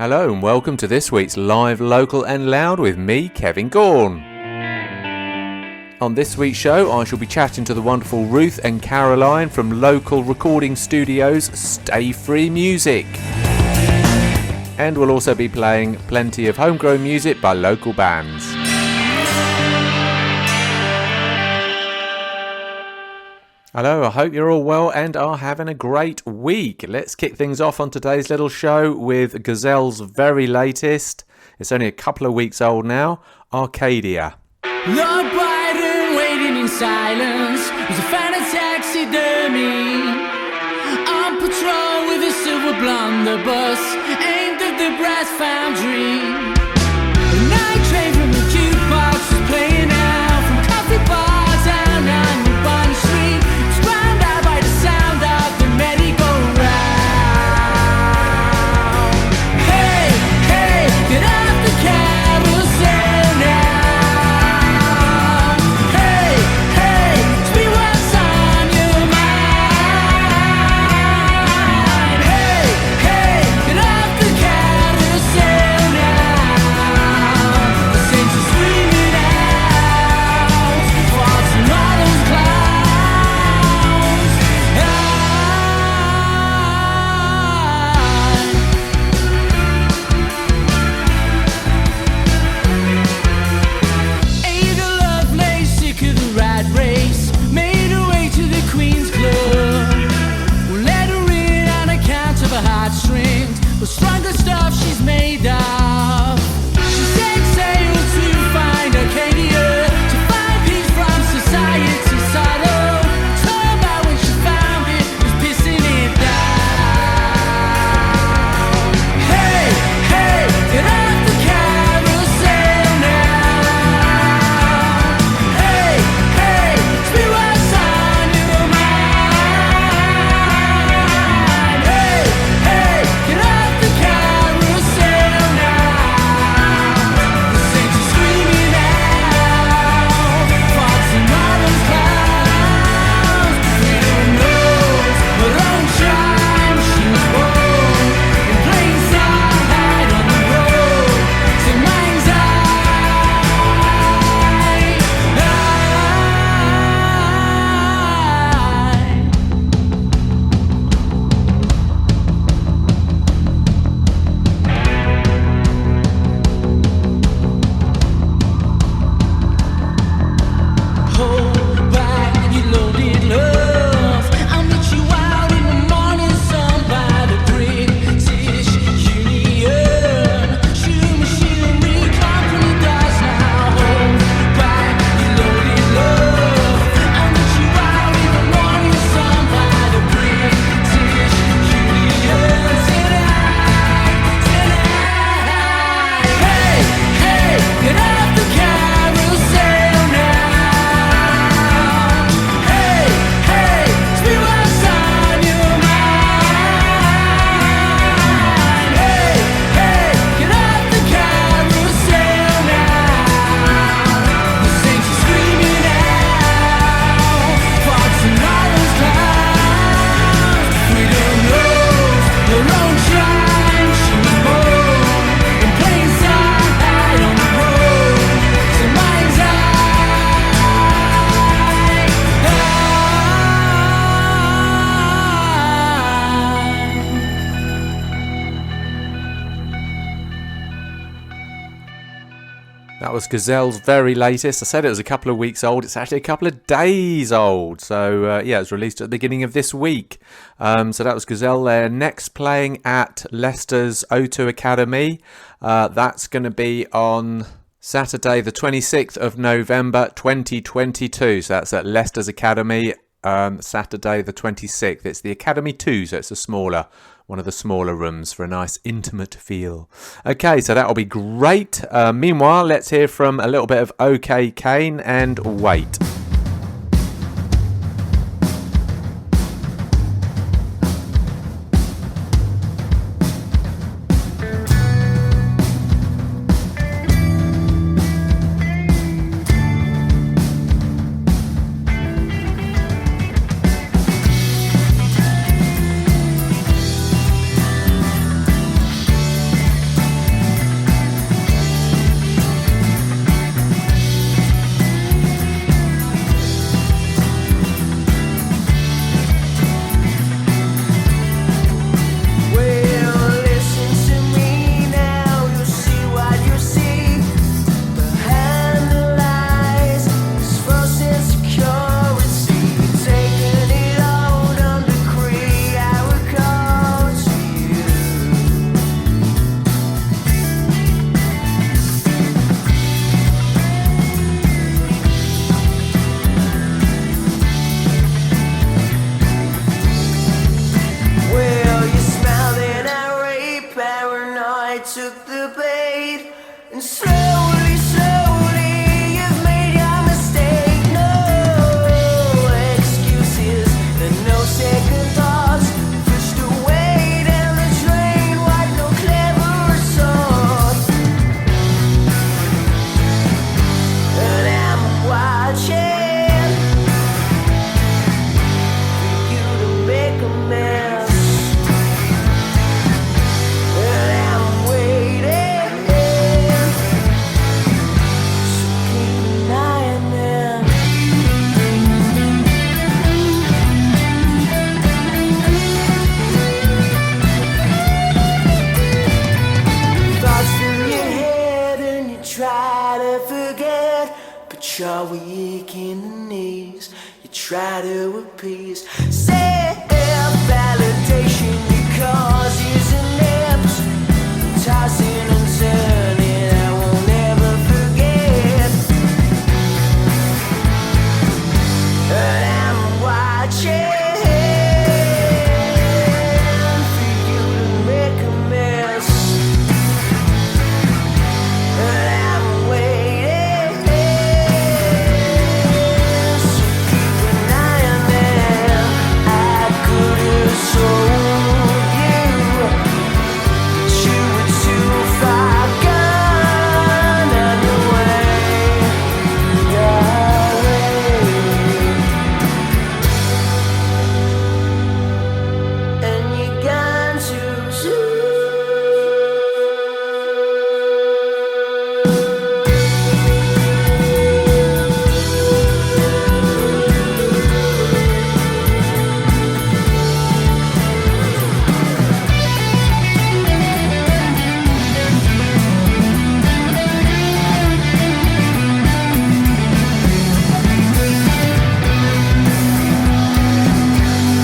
Hello and welcome to this week's Live, Local and Loud with me, Kevin Gaughan. On this week's show, I shall be chatting to the wonderful Ruth and Caroline from local recording studios Stayfree Music. And we'll also be playing plenty of homegrown music by local bands. Hello, I hope you're all well and are having a great week. Let's kick things off on today's little show with Gazelle's very latest. It's only a couple of weeks old now, Arcadia. Lord Byron waiting in silence was a fan of taxidermy. On patrol with a silver blunderbuss aimed at the brass foundry. The night train from the jukebox was playing out from coffee bar down on the Bond Street. It's drowned out by the sound of the merry-go-round. Hey, hey, get off the carousel now. The stronger stuff she's made of. She set sail to find Arcadia, to find peace from society's sorrow. Told about when she found it, was pissing it down. Hey, hey, get off the carousel now. Hey, hey, speak what's on your mind. Hey, hey, get off. That was Gazelle's very latest. I said it was a couple of weeks old. It's actually a couple of days old. So, it was released at the beginning of this week. So that was Gazelle there. Next playing at Leicester's O2 Academy. That's going to be on Saturday, the 26th of November, 2022. So that's at Leicester's Academy, Saturday, the 26th. It's the Academy 2, so it's one of the smaller rooms for a nice intimate feel. Okay, so that'll be great. Meanwhile, let's hear from a little bit of OK Kane and Wait. Slowly, slowly, you've made your mistake. No excuses and no second thoughts. Pushed away down the drain, like no clever sort. And I'm watching for you to make a mess. And I'm waiting, so keep an eye on them. Thoughts fill your head and you try to forget, but you're weak in the knees. You try to appease self-validation because using lips, tossing and turning. I won't ever forget. And I'm watching for you to make a mess. And I'm waiting, so keep an eye on them. I could have sold you, but you were too far gone on your way, and you're gone too soon.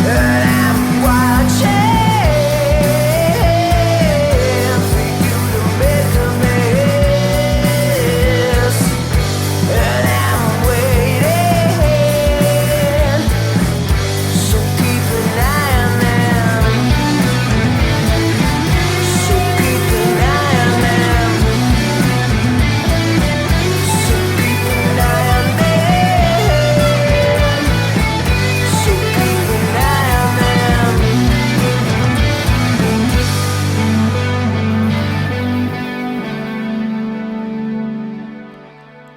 And I'm watching for you to make a mess. And I'm waiting, so keep an eye on them. So keep an eye on them. So keep an eye on them. So keep an eye on them.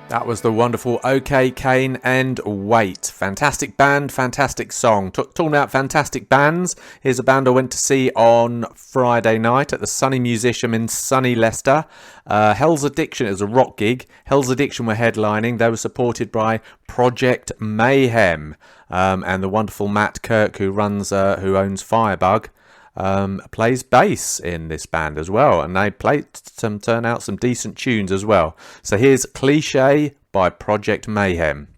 That was the wonderful OK Kane and Wait. Fantastic band, fantastic song. Talking about fantastic bands, here's a band I went to see on Friday night at the Sunny Musician in sunny Leicester. Hell's Addiction, it was a rock gig. Hell's Addiction were headlining. They were supported by Project Mayhem and the wonderful Matt Kirk, who owns Firebug. Plays bass in this band as well, and they turn out some decent tunes as well. So here's Cliche by Project Mayhem.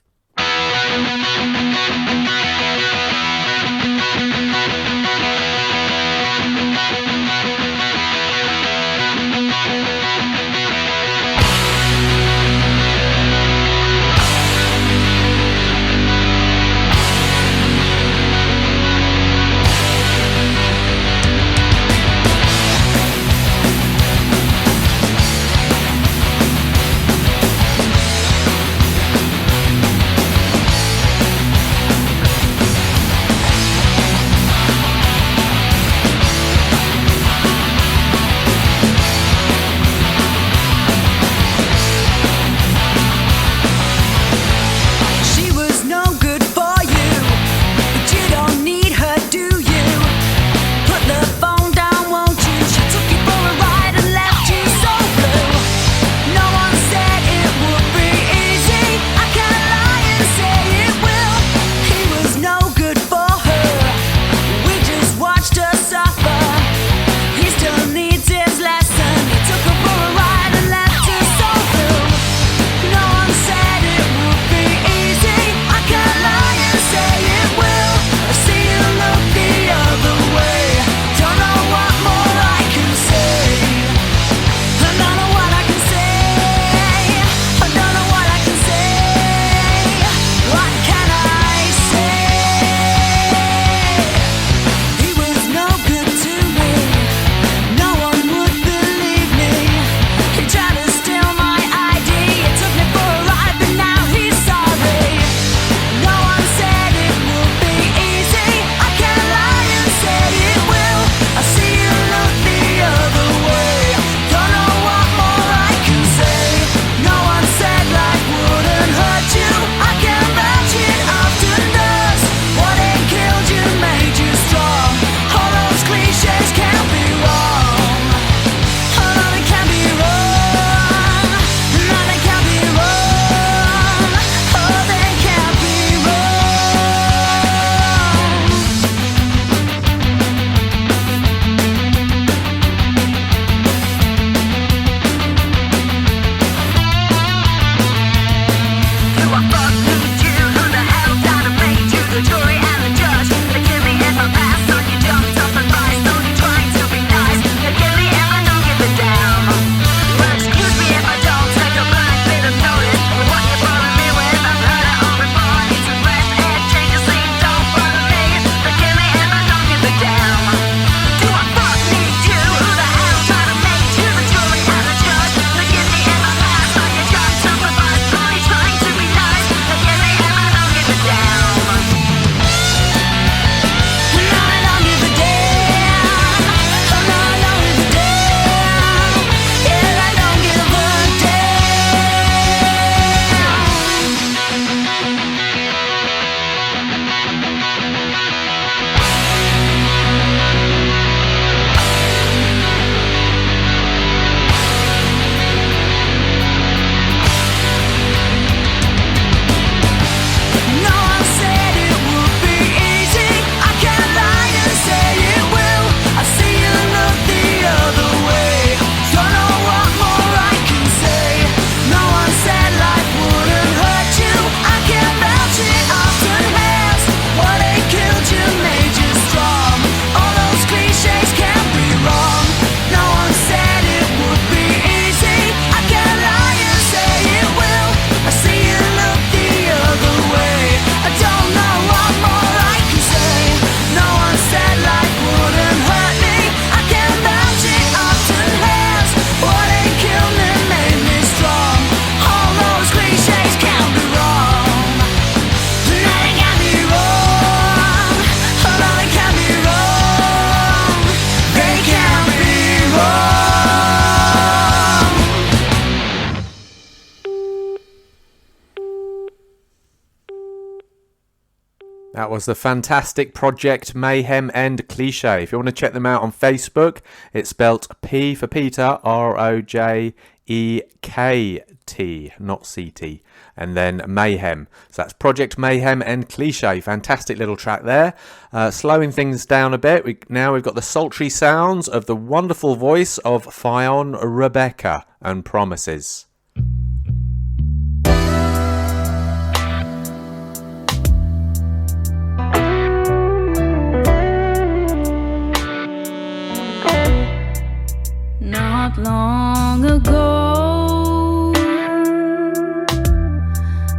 That was the fantastic Project Mayhem and Cliche. If you want to check them out on Facebook, it's spelt P for Peter, Rojekt, not CT, and then Mayhem. So that's Project Mayhem and Cliche. Fantastic little track there. Slowing things down a bit, now we've got the sultry sounds of the wonderful voice of Fionn Rebecca and Promises. Not long ago,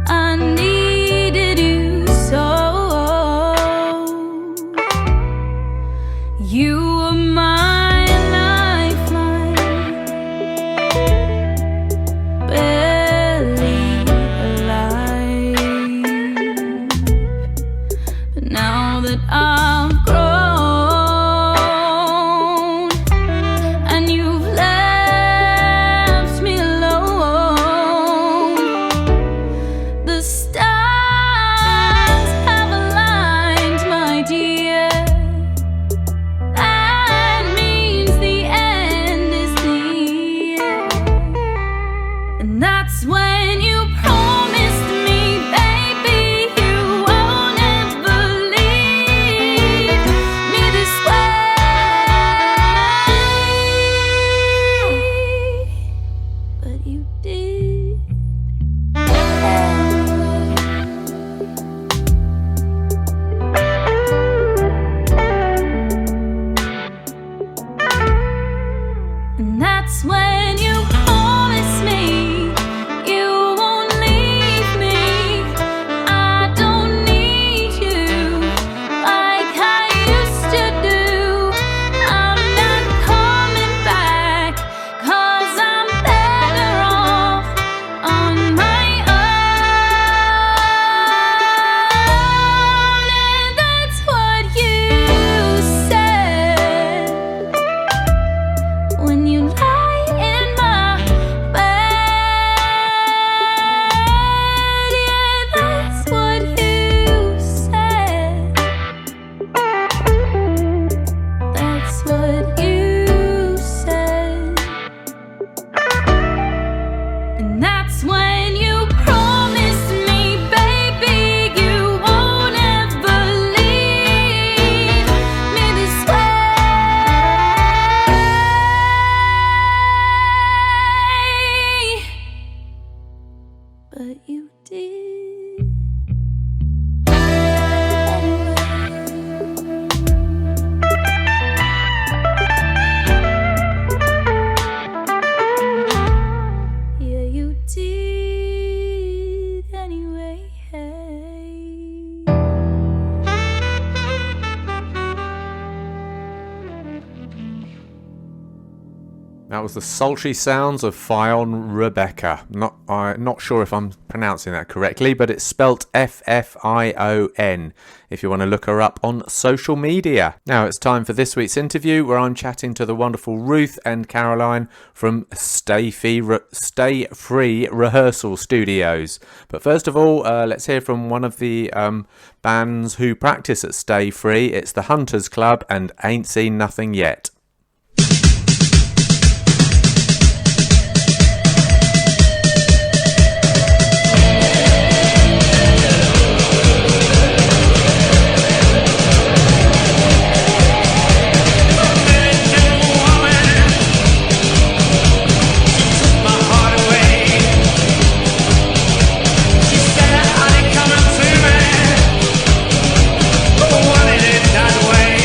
I needed you so. You were my lifeline, barely alive. But now that I've grown, That was the sultry sounds of Fionn Rebecca. Not sure if I'm pronouncing that correctly, but it's spelt F-F-I-O-N if you want to look her up on social media. Now it's time for this week's interview where I'm chatting to the wonderful Ruth and Caroline from Stayfree Rehearsal Studios. But first of all, let's hear from one of the bands who practice at Stayfree. It's the Hunters Club and Ain't Seen Nothing Yet. Wanted it that way.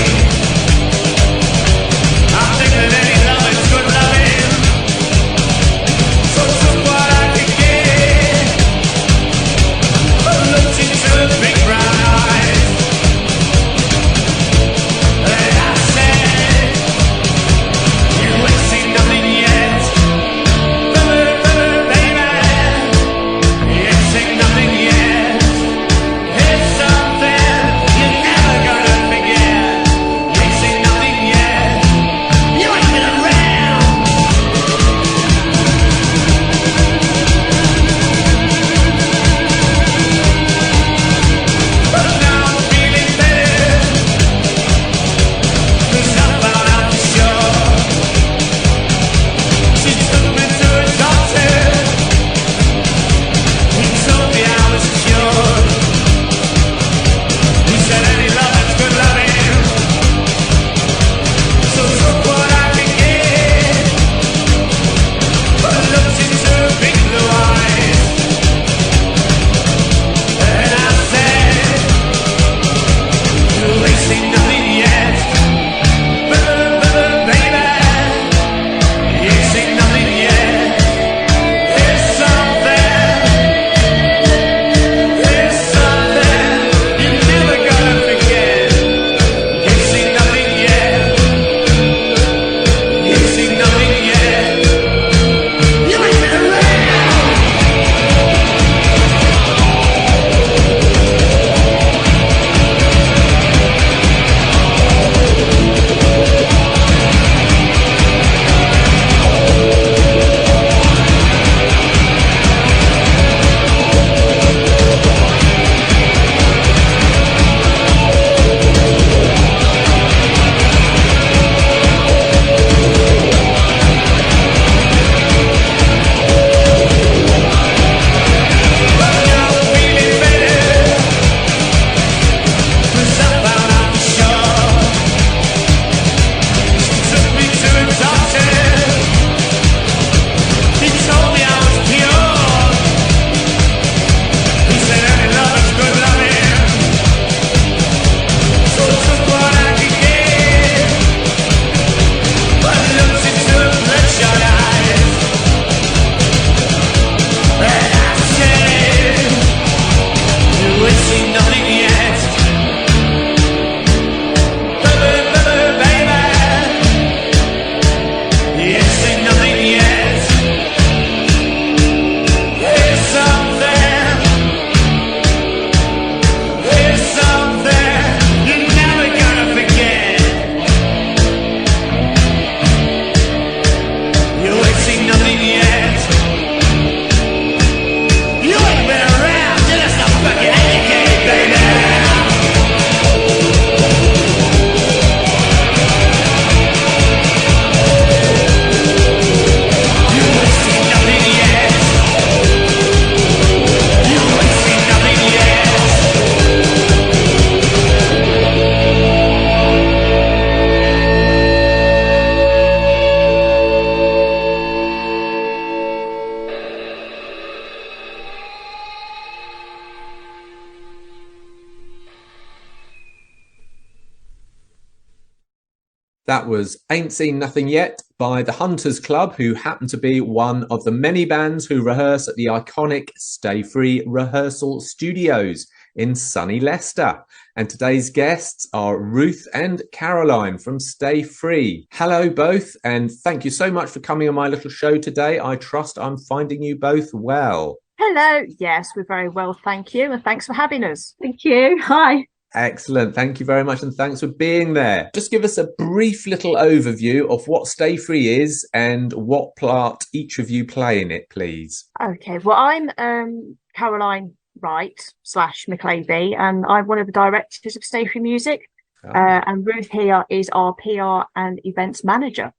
That was Ain't Seen Nothing Yet by the Hunters Club, who happen to be one of the many bands who rehearse at the iconic Stayfree rehearsal studios in sunny Leicester. And today's guests are Ruth and Caroline from Stayfree. Hello both, and thank you so much for coming on my little show today. I trust I'm finding you both well. Hello. Yes, we're very well, thank you, and thanks for having us. Thank you. Hi. Excellent. Thank you very much, and thanks for being there. Just give us a brief little overview of what Stayfree is and what part each of you play in it, please. Okay, well, I'm Caroline Wright / McClavey, and I'm one of the directors of Stayfree Music. Oh. And Ruth here is our PR and events manager.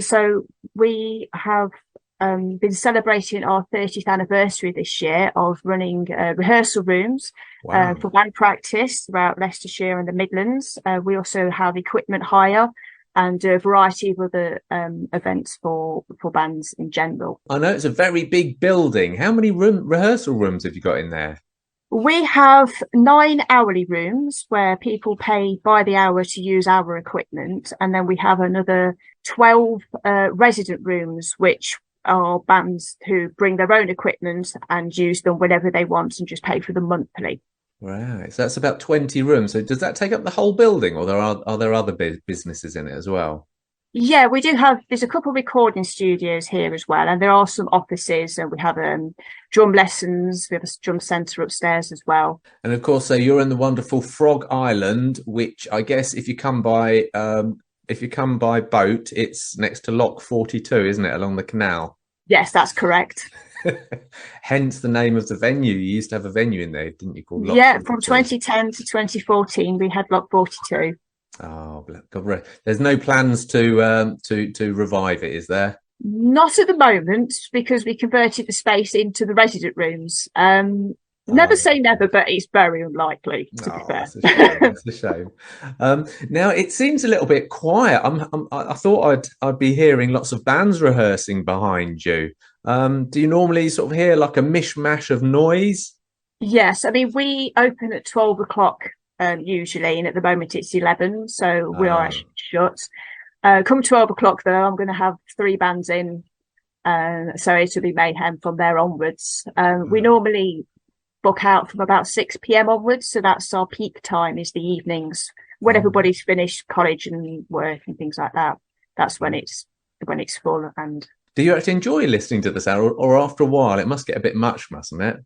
So we have been celebrating our 30th anniversary this year of running rehearsal rooms. Wow. For band practice throughout Leicestershire and the Midlands. We also have equipment hire and a variety of other events for bands in general. I know it's a very big building. How many rehearsal rooms have you got in there? We have 9 hourly rooms where people pay by the hour to use our equipment. And then we have another 12 resident rooms, which are bands who bring their own equipment and use them whenever they want and just pay for them monthly. Right, so that's about 20 rooms. So does that take up the whole building, or are there other businesses in it as well? Yeah, we do there's a couple of recording studios here as well, and there are some offices, and we have drum lessons, we have a drum centre upstairs as well. And of course, so you're in the wonderful Frog Island, which I guess if you come by boat, it's next to Lock 42, isn't it, along the canal? Yes, that's correct. Hence the name of the venue. You used to have a venue in there, didn't you? Called Lock 42. From 2010 to 2014, we had Lock 42. Oh, God, there's no plans to revive it, is there? Not at the moment, because we converted the space into the resident rooms. Never say never, but it's very unlikely, to be fair. That's a shame. That's a shame. Now it seems a little bit quiet. I thought I'd be hearing lots of bands rehearsing behind you. Do you normally sort of hear like a mishmash of noise? Yes, I mean we open at 12 o'clock usually, and at the moment it's 11, so we are actually shut. Come 12 o'clock though, I'm going to have 3 bands in, so it'll be mayhem from there onwards. We normally book out from about 6 p.m. onwards, so that's our peak time, is the evenings when everybody's finished college and work and things like that. That's when it's full. And do you actually enjoy listening to the sound, or after a while it must get a bit much, mustn't it?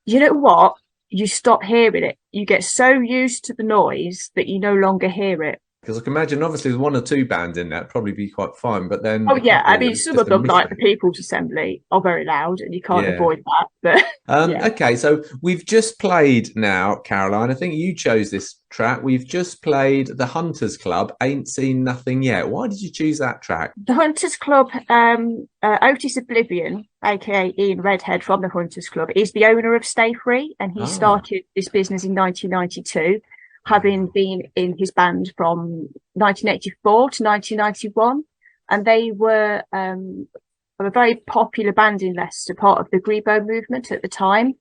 You know what? You stop hearing it. You get so used to the noise that you no longer hear it. Because I can imagine, obviously, with 1 or 2 bands in there, it'd probably be quite fine. But then, oh yeah, I mean, some of them, like the People's Assembly, are very loud, and you can't avoid that. But okay, so we've just played now, Caroline. I think you chose this track. We've just played the Hunters Club. Ain't Seen Nothing Yet. Why did you choose that track? The Hunters Club, Otis Oblivion, aka Ian Redhead from the Hunters Club, is the owner of Stayfree, and he started this business in 1992. Having been in his band from 1984 to 1991, and they were a very popular band in Leicester, part of the Grebo movement at the time.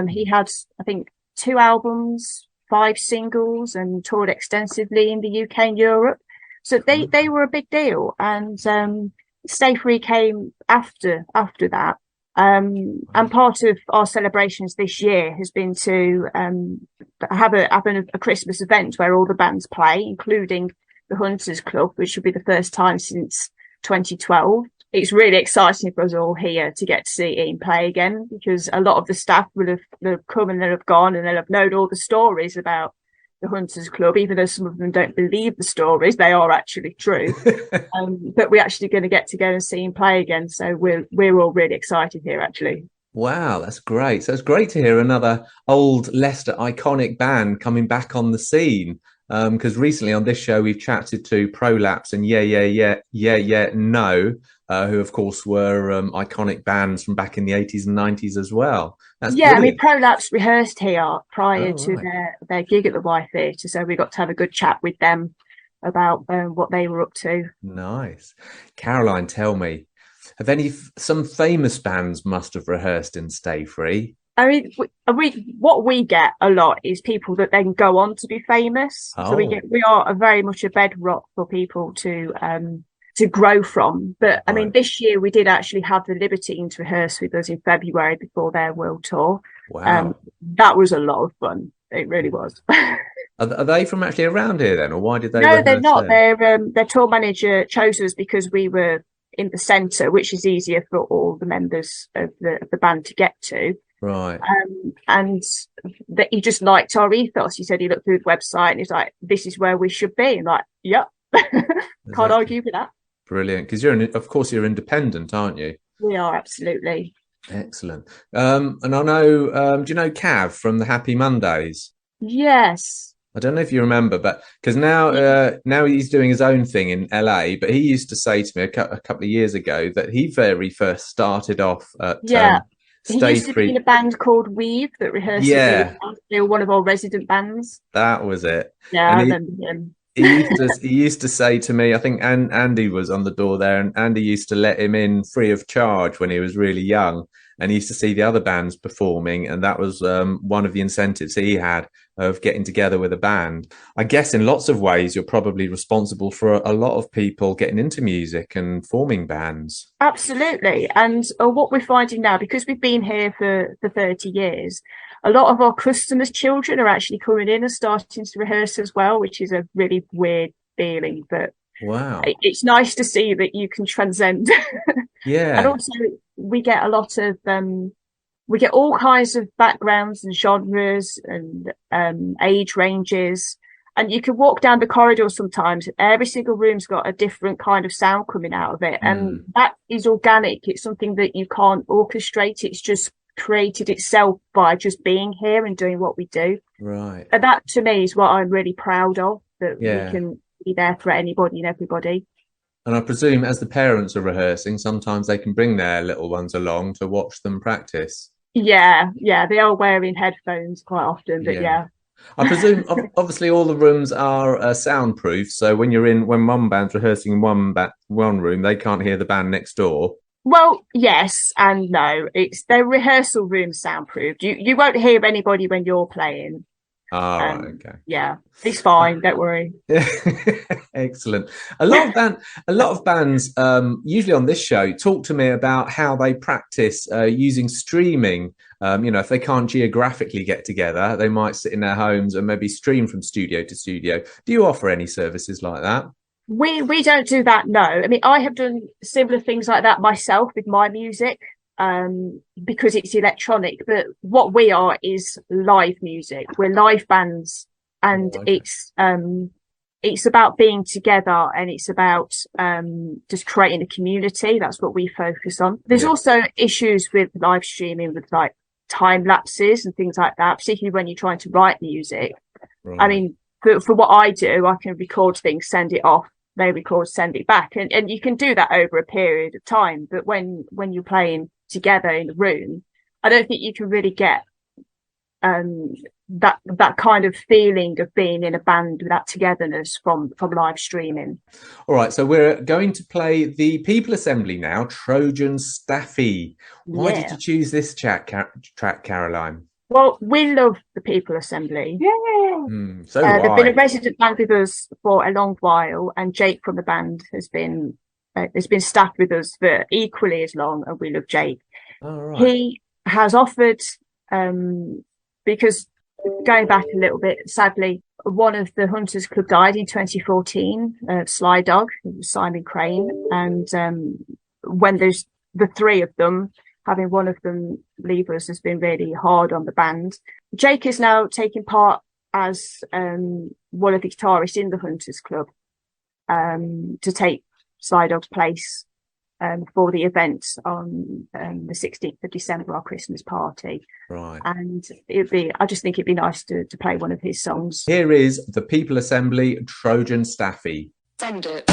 He had, I think, 2 albums, 5 singles, and toured extensively in the UK and Europe. So they were a big deal, and Stayfree came after that. And part of our celebrations this year has been to have a Christmas event where all the bands play, including the Hunters Club, which will be the first time since 2012. It's really exciting for us all here to get to see Ian play again, because a lot of the staff will have come and they'll have gone, and they'll have known all the stories about the Hunters Club, even though some of them don't believe the stories, they are actually true. But we're actually going to get together and see him play again, so we're all really excited here, actually. Wow, that's great. So it's great to hear another old Leicester iconic band coming back on the scene. Because recently on this show we've chatted to Prolapse and Yeah No, who of course were iconic bands from back in the 80s and 90s as well. That's brilliant. I mean, Prolapse rehearsed here prior to their gig at the Y Theatre, so we got to have a good chat with them about what they were up to. Nice. Caroline, tell me, some famous bands must have rehearsed in Stayfree? I mean, what we get a lot is people that then go on to be famous. So we are very much a bedrock for people to grow from. But I mean, this year we did actually have the Libertines rehearse with us in February before their world tour. Wow. That was a lot of fun. It really was. Are they from actually around here then, or why did they? No, they're not. Their tour manager chose us because we were in the centre, which is easier for all the members of the band to get to. Right. And that he just liked our ethos. He said he looked through the website and he's like, "This is where we should be." And like, yep, can't argue with that. Brilliant, because of course you're independent, aren't you? We are, absolutely. Excellent. And I know, do you know Cav from the Happy Mondays? Yes. I don't know if you remember, but because now he's doing his own thing in LA. But he used to say to me a couple of years ago that he very first started off at he used to be in a band called Weave that rehearsed. Yeah, they were one of our resident bands. That was it. Yeah, I remember him. He used to say to me, I think Andy was on the door there, and Andy used to let him in free of charge when he was really young, and he used to see the other bands performing, and that was one of the incentives he had of getting together with a band. I guess in lots of ways you're probably responsible for a lot of people getting into music and forming bands. Absolutely. And what we're finding now, because we've been here for 30 years, a lot of our customers' children are actually coming in and starting to rehearse as well, which is a really weird feeling. But wow, it's nice to see that you can transcend. Yeah. And also we get a lot of we get all kinds of backgrounds and genres and age ranges. And you can walk down the corridor sometimes, every single room's got a different kind of sound coming out of it. And that is organic. It's something that you can't orchestrate. It's just created itself by just being here and doing what we do. Right. And that to me is what I'm really proud of, that we can be there for anybody and everybody. And I presume as the parents are rehearsing, sometimes they can bring their little ones along to watch them practice. Yeah, they are wearing headphones quite often, but yeah. I presume obviously all the rooms are soundproof, so when one band's rehearsing in one room, they can't hear the band next door. Well, yes and no. It's their rehearsal room soundproofed. You won't hear anybody when you're playing. Right, okay. Yeah, it's fine. Don't worry. Excellent. A lot of bands, usually on this show, talk to me about how they practice using streaming. If they can't geographically get together, they might sit in their homes and maybe stream from studio to studio. Do you offer any services like that? We don't do that, no. I mean, I have done similar things like that myself with my music, because it's electronic. But what we are is live music. We're live bands, and it's about being together, and it's about just creating a community. That's what we focus on. There's also issues with live streaming with like time lapses and things like that, particularly when you're trying to write music. Right. I mean, for what I do, I can record things, send it off, they record, send it back, and you can do that over a period of time. But when you're playing together in the room, I don't think you can really get that kind of feeling of being in a band with that togetherness from live streaming. All right, so we're going to play the People Assembly now, Trojan Staffy. Why did you choose this track, Caroline? Well, we love the People Assembly. Yeah. They've been a resident band with us for a long while, and Jake from the band has been staffed with us for equally as long, and we love Jake. Oh, right. He has offered, because going back a little bit, sadly, one of the Hunters Club died in 2014, Sly Dog, Simon Crane, and when there's the three of them, having one of them leave us has been really hard on the band. Jake is now taking part as one of the guitarists in the Hunters Club to take Sly Dog's place for the event on the 16th of December, our Christmas party. Right. And I just think it'd be nice to play one of his songs. Here is the People Assembly, Trojan Staffy. Send it.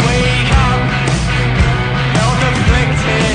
Wake up, you're conflicted.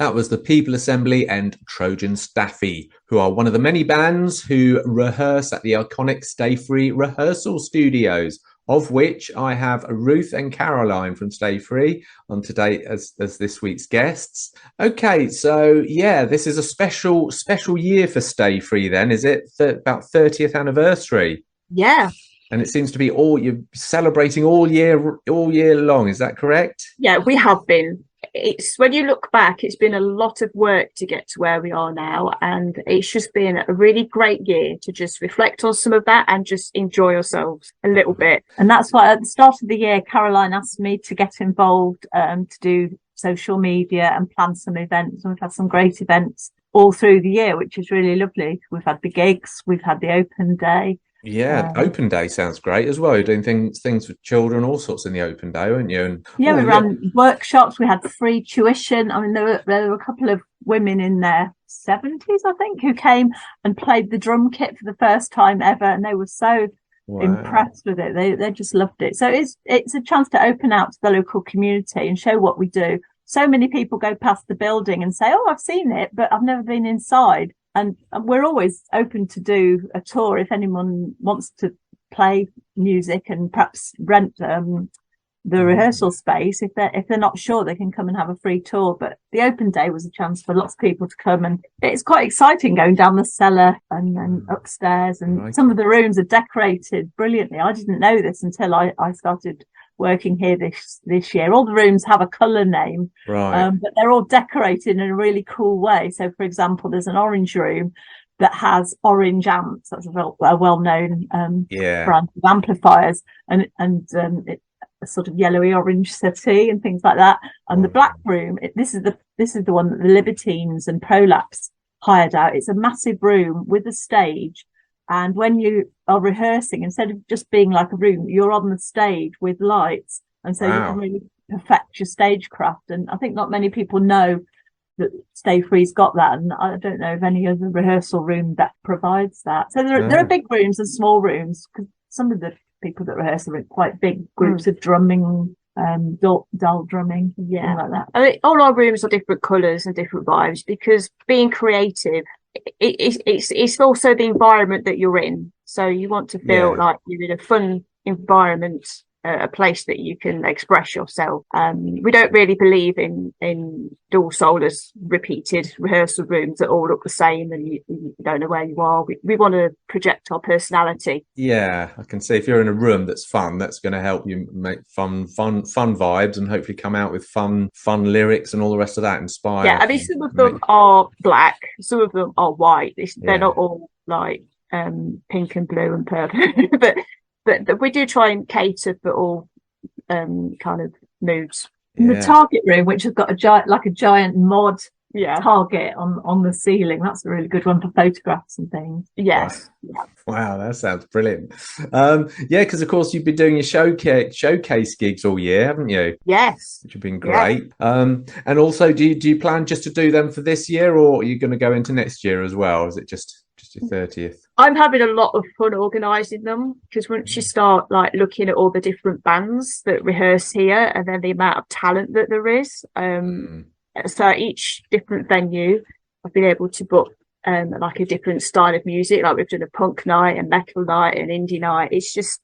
That was the People Assembly and Trojan Staffy, who are one of the many bands who rehearse at the iconic Stayfree rehearsal studios, of which I have Ruth and Caroline from Stayfree on today as this week's guests. Okay, so yeah, this is a special year for Stayfree then, is it? About 30th anniversary. Yeah. And it seems to be you're celebrating all year long, is that correct? Yeah, we have been. It's when you look back, it's been a lot of work to get to where we are now, and it's just been a really great year to just reflect on some of that and just enjoy ourselves a little bit. And that's why at the start of the year, Caroline asked me to get involved to do social media and plan some events, and we've had some great events all through the year, which is really lovely. We've had the gigs, we've had the open day. Yeah, open day sounds great as well. You're doing things for children, all sorts in the open day, weren't you? And we ran workshops. We had free tuition. I mean, there were a couple of women in their 70s, I think, who came and played the drum kit for the first time ever, and they were so impressed with it. They just loved it. So it's a chance to open out to the local community and show what we do. So many people go past the building and say, "Oh, I've seen it, but I've never been inside." And we're always open to do a tour if anyone wants to play music and perhaps rent the rehearsal space. If they're not sure, they can come and have a free tour. But the open day was a chance for lots of people to come, and it's quite exciting going down the cellar and upstairs. And some of the rooms are decorated brilliantly. I didn't know this until I started working here this year. All the rooms have a colour name, but they're all decorated in a really cool way. So, for example, there's an orange room that has orange amps. That's a well-known brand of amplifiers, and a sort of yellowy orange settee and things like that. And the black room, this is the one that the Libertines and Prolapse hired out. It's a massive room with a stage. And when you are rehearsing, instead of just being like a room, you're on the stage with lights. And so you can really perfect your stagecraft. And I think not many people know that Stayfree's got that. And I don't know of any other rehearsal room that provides that. So there are big rooms and small rooms, because some of the people that rehearse are in quite big groups of drumming, dull drumming, like that. I mean, all our rooms are different colours and different vibes, because being creative, it's also the environment that you're in. So you want to feel like you're in a fun environment, a place that you can express yourself. We don't really believe in dual soulless repeated rehearsal rooms that all look the same and you don't know where you are. We want to project our personality. Yeah, I can see if you're in a room that's fun, that's going to help you make fun vibes and hopefully come out with fun lyrics and all the rest of that. Inspire. Yeah, I mean, some of them are black, some of them are white. They're not all like pink and blue and purple, but we do try and cater for all kind of moods. The target room, which has got a giant mod target on the ceiling, that's a really good one for photographs and things. Yes. Wow, that sounds brilliant. Because of course you've been doing your showcase gigs all year, haven't you? Yes, which have been great. And also, do you plan just to do them for this year, or are you going to go into next year as well? Is it just your 30th? I'm having a lot of fun organising them, because once you start like looking at all the different bands that rehearse here, and then the amount of talent that there is, so each different venue I've been able to book like a different style of music. Like we've done a punk night, a metal night, an indie night. It's just,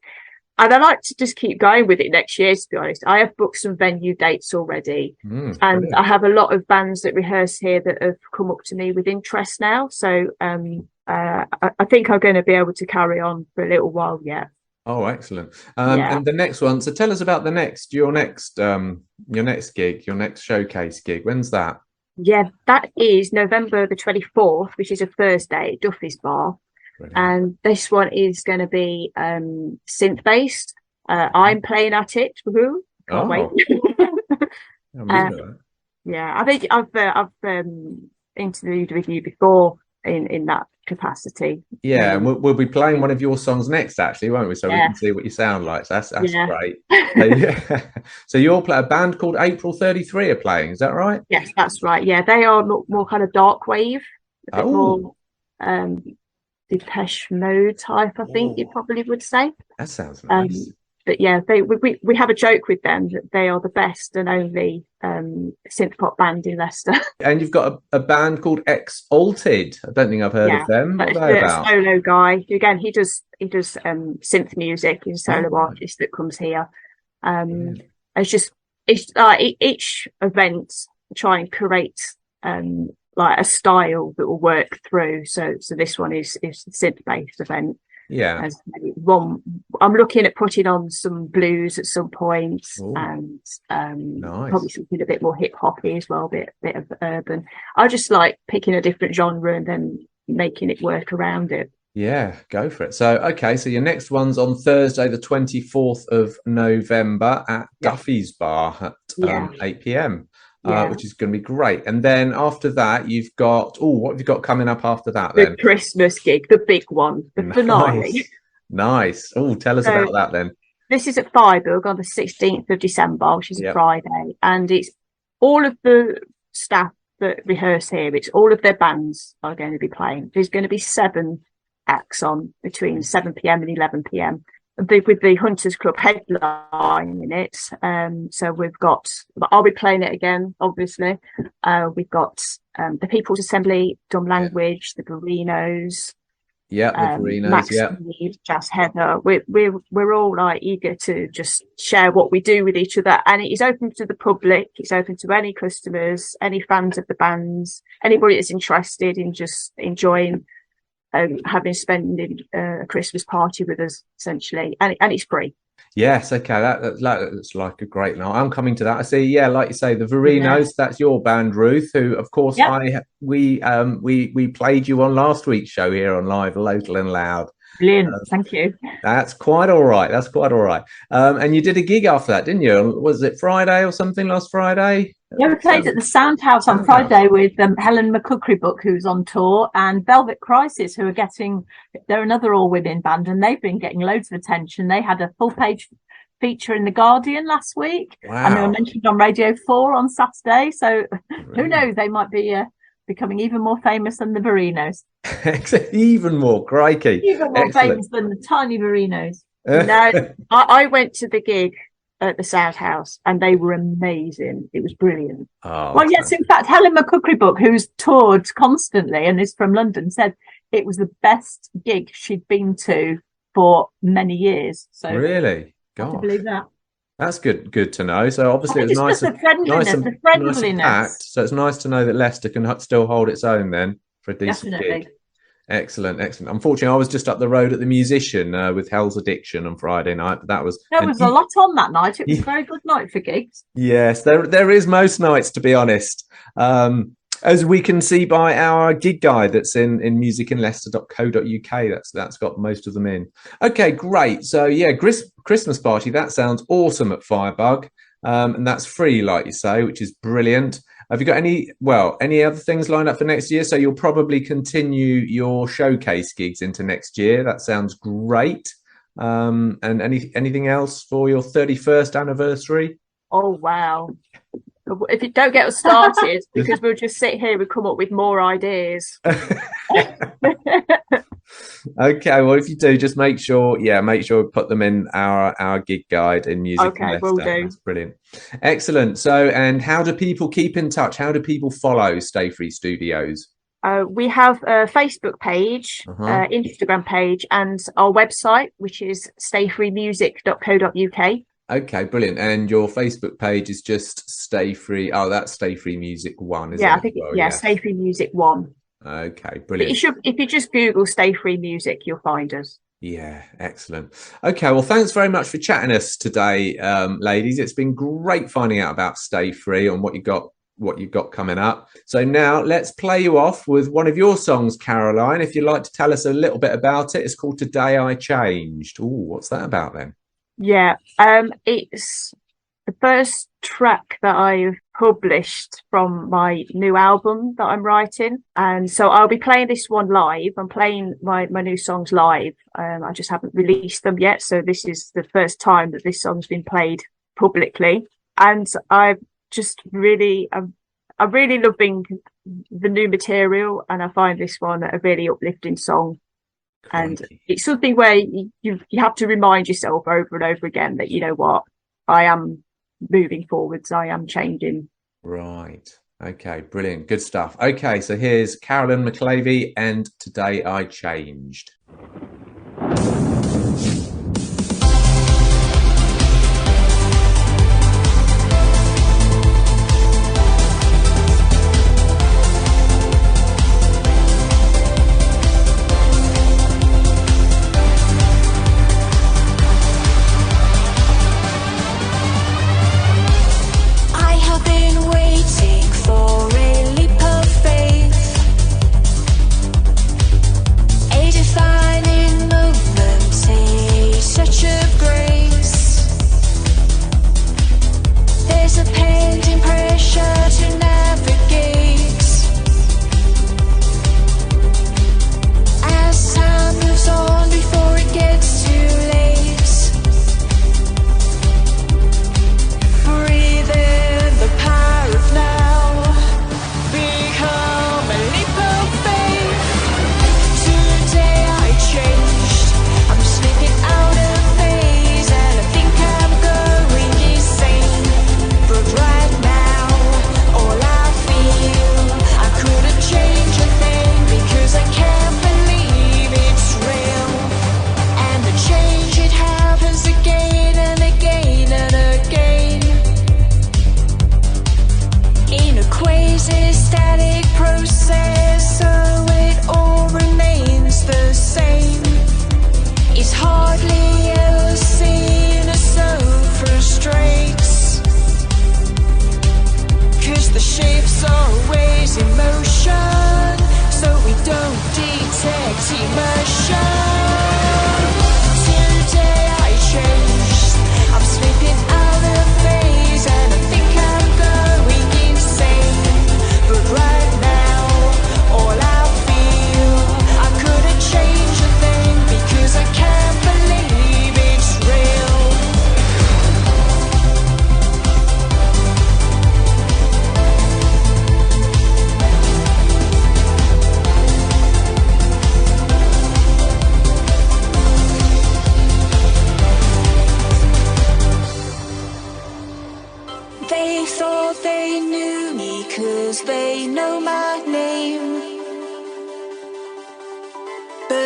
and I like to just keep going with it next year, to be honest. I have booked some venue dates already, and brilliant. I have a lot of bands that rehearse here that have come up to me with interest now. So I think I'm going to be able to carry on for a little while yet. Oh, excellent. And the next one. So tell us about your next gig, your next showcase gig. When's that? Yeah, that is November the 24th, which is a Thursday at Duffy's Bar. Brilliant. And this one is going to be synth based. I'm playing at it. Woohoo! Can't wait. I think I've interviewed with you before in that capacity. Yeah, and we'll be playing one of your songs next, actually, won't we? So we can see what you sound like. So that's great. So you'll play a band called April 33 are playing, is that right? Yes, that's right. Yeah, they are more kind of dark wave, a bit more Depeche Mode type, I think you probably would say. That sounds nice. but yeah, we have a joke with them that they are the best and only synth pop band in Leicester. And you've got a band called Exalted. I don't think I've heard of them. What are they a about? solo guy. Again, he does synth music. He's a solo artist that comes here. It's each event try and create like a style that will work through. So this one is a synth based event. Yeah. As one, I'm looking at putting on some blues at some point. Ooh. And nice. Probably something a bit more hip hoppy as well, bit of urban. I just like picking a different genre and then making it work around it. Yeah, go for it. So, okay, so your next one's on Thursday, the 24th of November at Duffy's Bar at 8 p.m. Which is going to be great. And then after that, you've got, what have you got coming up after that then? The Christmas gig, the big one, the finale. Nice. Oh, tell us about that then. This is at Freiburg on the 16th of December, which is a Friday. And it's all of the staff that rehearse here. It's all of their bands are going to be playing. There's going to be 7 acts on between 7 p.m. and 11 p.m. with the Hunters Club headline in it. So we've got, I'll be playing it again, obviously. We've got the People's Assembly, Dumb Language, the Barinos. Yeah, the Barinos, Max Reed, Jazz Heather. We're all like eager to just share what we do with each other. And it is open to the public. It's open to any customers, any fans of the bands, anybody that's interested in just enjoying spending a Christmas party with us, essentially, and it's free. Yes, okay, that's like a great night. I'm coming to that. I see. Yeah, like you say, the Verinos. That's your band, Ruth. Who, of course, we played you on last week's show here on Live, Local and Loud. Brilliant, thank you. That's quite all right. And you did a gig after that, didn't you? Was it Friday or something last Friday? Yeah, we played at the Sound House on Friday with Helen McCookery-Book, who's on tour, and Velvet Crisis, who are they're another all-women band, and they've been getting loads of attention. They had a full-page feature in The Guardian last week, and they were mentioned on Radio 4 on Saturday, so who knows, they might be becoming even more famous than the Barinos. Even more, crikey. Even more famous than the tiny Barinos. No, I went to the gig at the Sound House and they were amazing. It was brilliant. Well, yes, in fact, Helen McCookery-Book, who's toured constantly and is from London, said it was the best gig she'd been to for many years. So really? I believe that. That's good to know. So obviously it's nice the friendliness. and packed. So it's nice to know that Leicester can still hold its own then for a decent gig. Excellent. Unfortunately, I was just up the road at the Musician with Hell's Addiction on Friday night. But there was a lot on that night. It was a very good night for gigs. Yes, there is most nights, to be honest. As we can see by our gig guide that's in musicinleicester.co.uk. That's got most of them in. Okay, great. So yeah, Christmas party. That sounds awesome at Firebug, and that's free, like you say, which is brilliant. Have you got any other things lined up for next year? So you'll probably continue your showcase gigs into next year. That sounds great. And anything else for your 31st anniversary? Oh, wow. If you don't get us started, because we'll just sit here and come up with more ideas. Okay, well, if you do, just make sure we put them in our gig guide in Music. Okay, will do. That's brilliant. Excellent. So, and how do people keep in touch? How do people follow Stayfree Studios? We have a Facebook page, Instagram page, and our website, which is stayfreemusic.co.uk. Okay, brilliant. And your Facebook page is just Stayfree. Oh, that's Stayfree Music 1, isn't it? Yeah, I think Stayfree Music 1. Okay, brilliant. If you just Google Stayfree Music, you'll find us. Yeah, excellent. Okay, well, thanks very much for chatting us today, ladies. It's been great finding out about Stayfree and what you've got coming up. So now let's play you off with one of your songs, Caroline. If you'd like to tell us a little bit about it, it's called Today I Changed. Oh, what's that about then? Yeah, it's the first track that I've published from my new album that I'm writing, and so I'll be playing this one live. I'm playing my new songs live. I just haven't released them yet, so this is the first time that this song's been played publicly, and I'm really loving the new material, and I find this one a really uplifting song. And Crikey. it's something where you have to remind yourself over and over again that, you know what, I am moving forwards, I am changing. Right. Okay, brilliant. Good stuff. Okay, so here's Carolyn McClavey and Today I Changed.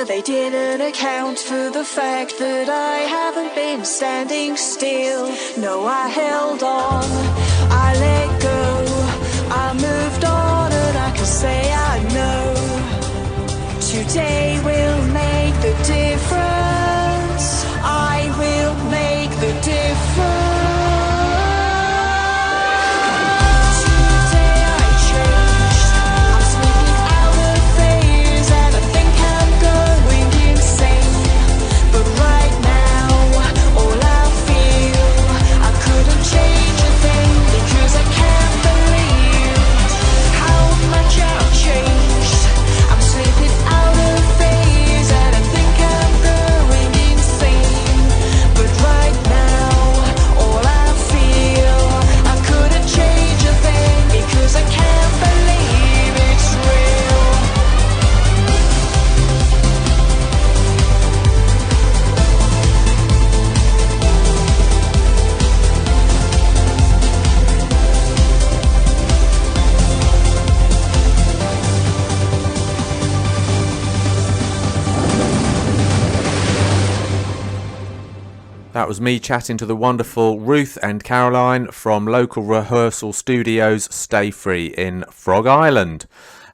They didn't account for the fact that I haven't been standing still. No, I held on, I let go, I moved on, and I can say I know today will make the difference. I will make the difference. That was me chatting to the wonderful Ruth and Caroline from local rehearsal studios Stayfree in Frog Island.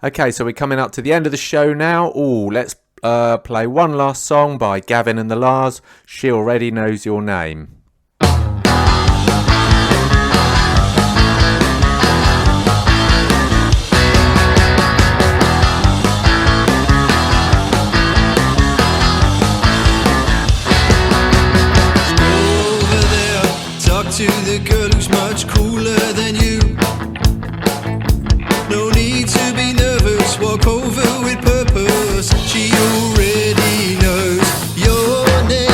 Okay, so we're coming up to the end of the show now. Let's play one last song by Gavin and the Lars. She Already Knows Your Name. To the girl who's much cooler than you. No need to be nervous, walk over with purpose. She already knows your name.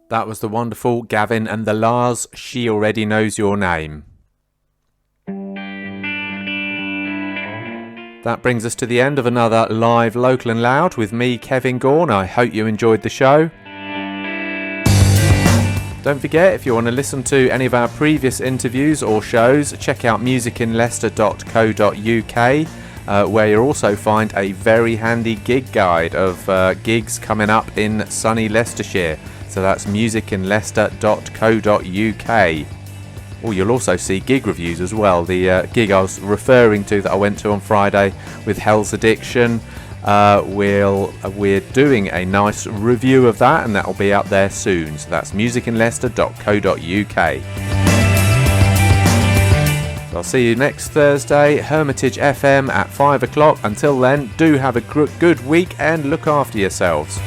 That was the wonderful Gavin and the Lars, She Already Knows Your Name. That brings us to the end of another live Local and Loud with me, Kevin Gaughan. I hope you enjoyed the show. Don't forget, if you want to listen to any of our previous interviews or shows, check out musicinleicester.co.uk, where you'll also find a very handy gig guide of gigs coming up in sunny Leicestershire. So that's musicinleicester.co.uk. Oh, you'll also see gig reviews as well. The gig I was referring to that I went to on Friday with Hell's Addiction, we're doing a nice review of that, and that will be up there soon. So that's musicinleicester.co.uk. So I'll see you next Thursday, Hermitage FM at 5 o'clock. Until then, do have a good week and look after yourselves.